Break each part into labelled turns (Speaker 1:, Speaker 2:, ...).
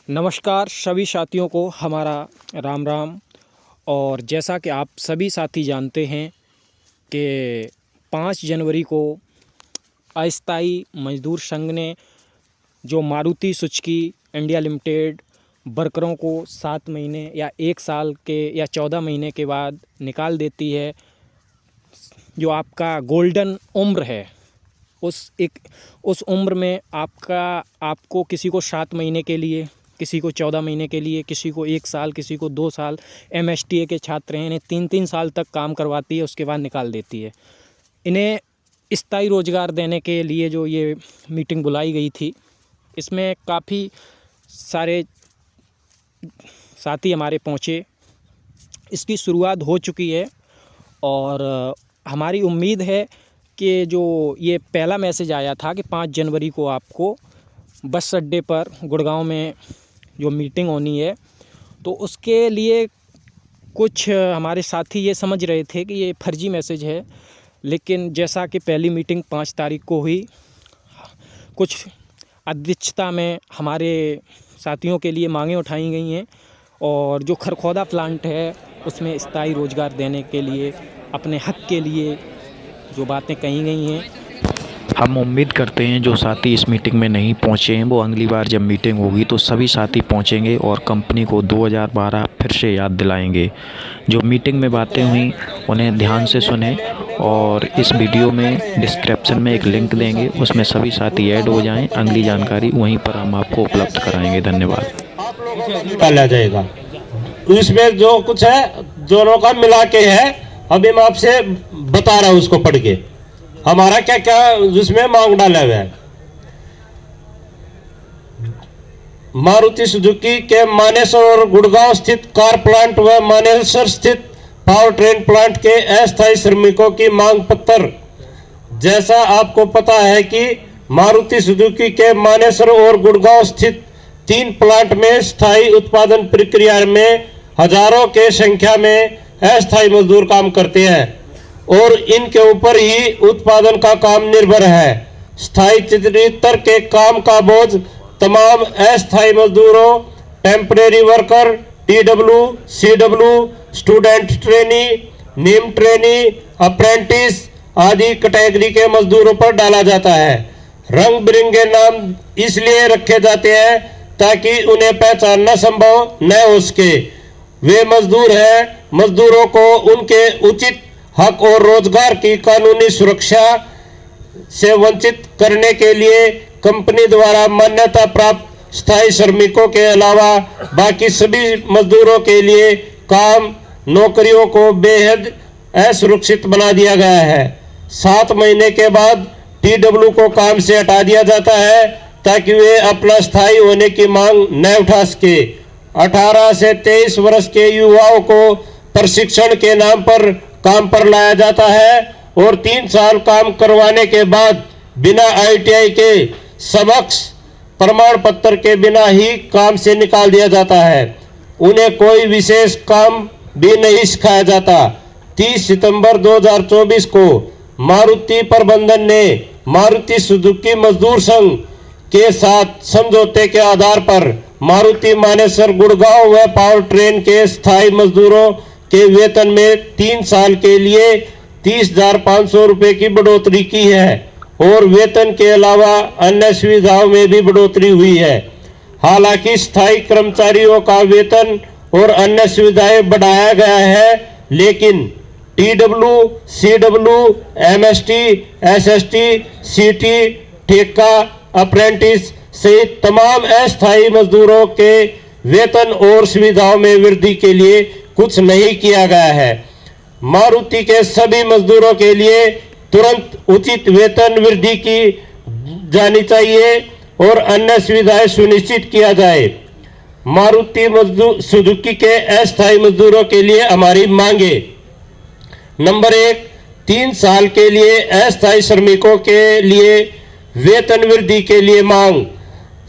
Speaker 1: नमस्कार सभी साथियों को हमारा राम राम। और जैसा कि आप सभी साथी जानते हैं कि 5 जनवरी को अस्थाई मजदूर संघ ने जो मारुति सुजुकी इंडिया लिमिटेड वर्करों को 7 महीने या 1 साल के या 14 महीने के बाद निकाल देती है। जो आपका गोल्डन उम्र है उस उम्र में आपको किसी को 7 महीने के लिए, किसी को 14 महीने के लिए, किसी को 1 साल, किसी को 2 साल, MSTA के छात्र हैं इन्हें 3-3 साल तक काम करवाती है, उसके बाद निकाल देती है। इन्हें स्थायी रोज़गार देने के लिए जो ये मीटिंग बुलाई गई थी, इसमें काफ़ी सारे साथी हमारे पहुँचे। इसकी शुरुआत हो चुकी है और हमारी उम्मीद है कि जो ये पहला मैसेज आया था कि 5 जनवरी को आपको बस अड्डे पर गुड़गांव में जो मीटिंग होनी है, तो उसके लिए कुछ हमारे साथी ये समझ रहे थे कि ये फर्जी मैसेज है। लेकिन जैसा कि पहली मीटिंग 5 तारीख को हुई, कुछ अध्यक्षता में हमारे साथियों के लिए मांगें उठाई गई हैं और जो खरखौदा प्लांट है उसमें स्थायी रोज़गार देने के लिए, अपने हक के लिए जो बातें कही गई हैं।
Speaker 2: हम उम्मीद करते हैं जो साथी इस मीटिंग में नहीं पहुंचे हैं वो अगली बार जब मीटिंग होगी तो सभी साथी पहुंचेंगे और कंपनी को 2012 फिर से याद दिलाएंगे। जो मीटिंग में बातें हुई उन्हें ध्यान से सुने और इस वीडियो में डिस्क्रिप्शन में एक लिंक देंगे, उसमें सभी साथी ऐड हो जाएं। अगली जानकारी वहीं पर हम आपको उपलब्ध कराएंगे। धन्यवाद।
Speaker 3: डाला जाएगा। इसमें जो कुछ है दोनों का मिला के है, अभी मैं आपसे बता रहा हूं उसको पढ़ के हमारा क्या क्या उसमें मांग डाला हुआ है। मारुति सुजुकी के मानेसर और गुड़गांव स्थित कार प्लांट व मानेसर स्थित पावर ट्रेन प्लांट के अस्थायी श्रमिकों की मांग पत्र। जैसा आपको पता है कि मारुति सुजुकी के मानेसर और गुड़गांव स्थित 3 प्लांट में स्थायी उत्पादन प्रक्रिया में हजारों के संख्या में अस्थायी मजदूर काम करते हैं और इनके ऊपर ही उत्पादन का काम निर्भर है। स्थायी चित्रितर के काम का बोझ तमाम अस्थायी मजदूरों, temporary worker, TW, CW, student trainee, NEEM trainee, apprentice आदि कैटेगरी के मजदूरों पर डाला जाता है। रंग बिरंगे नाम इसलिए रखे जाते हैं ताकि उन्हें पहचानना संभव न हो सके। वे मजदूर हैं। मजदूरों को उनके उचित हक और रोजगार की कानूनी सुरक्षा से वंचित करने के लिए कंपनी द्वारा मान्यता प्राप्त स्थायी श्रमिकों के अलावा बाकी सभी मजदूरों के लिए काम नौकरियों को बेहद असुरक्षित बना दिया गया है। 7 महीने के बाद TW को काम से हटा दिया जाता है ताकि वे अपना स्थायी होने की मांग न उठा सके। 18 से 23 वर्ष के युवाओं को प्रशिक्षण के नाम पर काम पर लाया जाता है और 3 साल काम करवाने के बाद बिना ITI के समक्ष प्रमाण पत्र के बिना ही काम से निकाल दिया जाता है। उन्हें कोई विशेष काम भी नहीं सिखाया जाता। 30 सितंबर 2024 को मारुति प्रबंधन ने मारुति सुजुकी मजदूर संघ के साथ समझौते के आधार पर मारुति मानेसर गुड़गांव व पावर ट्रेन के स्थायी मजदूरों के वेतन में 3 साल के लिए 30,500 रुपये की बढ़ोतरी की है और वेतन के अलावा अन्य सुविधाओं में भी बढ़ोतरी हुई है। हालांकि स्थायी कर्मचारियों का वेतन और अन्य सुविधाएं बढ़ाया गया है, लेकिन TW, CW, MST, SST, CT, ठेका, अप्रेंटिस सहित तमाम अस्थायी मजदूरों के वेतन और सुविधाओं में वृद्धि के लिए कुछ नहीं किया गया है। मारुति के सभी मजदूरों के लिए तुरंत उचित वेतन वृद्धि की जानी चाहिए और अन्य सुविधाएं सुनिश्चित किया जाए। मारुति सुजुकी के अस्थायी मजदूरों के लिए हमारी मांगे। नंबर 1, 3 साल के लिए अस्थायी श्रमिकों के लिए वेतन वृद्धि के लिए मांग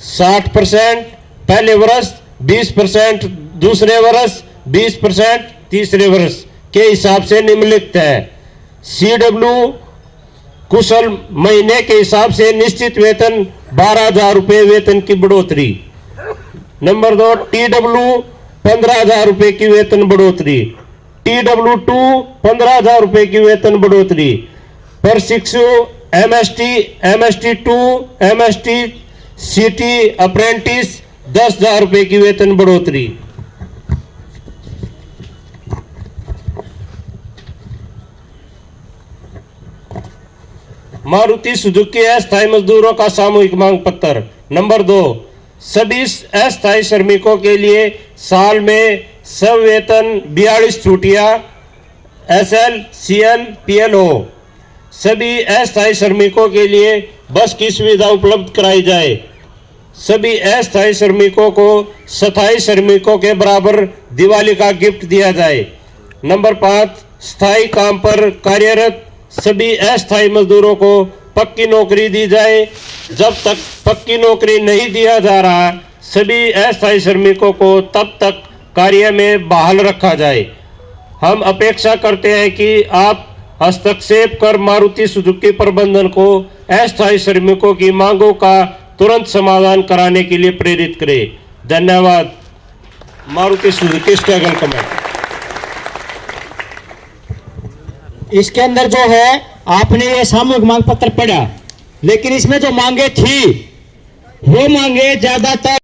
Speaker 3: 60% पहले वर्ष, 20% दूसरे वर्ष, 20% तीसरे वर्ष के हिसाब से निम्नलिखित है। CW कुशल महीने के हिसाब से निश्चित वेतन 12,000 रुपये वेतन की बढ़ोतरी। नंबर 2 TW 15,000 रुपए की वेतन बढ़ोतरी, TW2 15,000 रुपए की वेतन बढ़ोतरी, प्रशिक्षु MST, MST2, MST city apprentice 10,000 रुपए की वेतन बढ़ोतरी। मारुति सुजुकी अस्थायी मजदूरों का सामूहिक मांग पत्र। नंबर 2 सभी अस्थायी श्रमिकों के लिए साल में सवेतन 42 छुट्टियां SL, CL, PL हो। सभी अस्थायी श्रमिकों के लिए बस की सुविधा उपलब्ध कराई जाए। सभी अस्थायी श्रमिकों को स्थायी श्रमिकों के बराबर दिवाली का गिफ्ट दिया जाए। नंबर 5 स्थायी काम पर कार्यरत सभी अस्थायी मजदूरों को पक्की नौकरी दी जाए। जब तक पक्की नौकरी नहीं दिया जा रहा, सभी अस्थायी श्रमिकों को तब तक कार्य में बहाल रखा जाए। हम अपेक्षा करते हैं कि आप हस्तक्षेप कर मारुति सुजुकी प्रबंधन को अस्थायी श्रमिकों की मांगों का तुरंत समाधान कराने के लिए प्रेरित करें। धन्यवाद। Maruti Suzuki struggle committee.
Speaker 4: इसके अंदर जो है आपने ये सामूहिक मांग पत्र पढ़ा, लेकिन इसमें जो मांगे थी वो मांगे ज्यादातर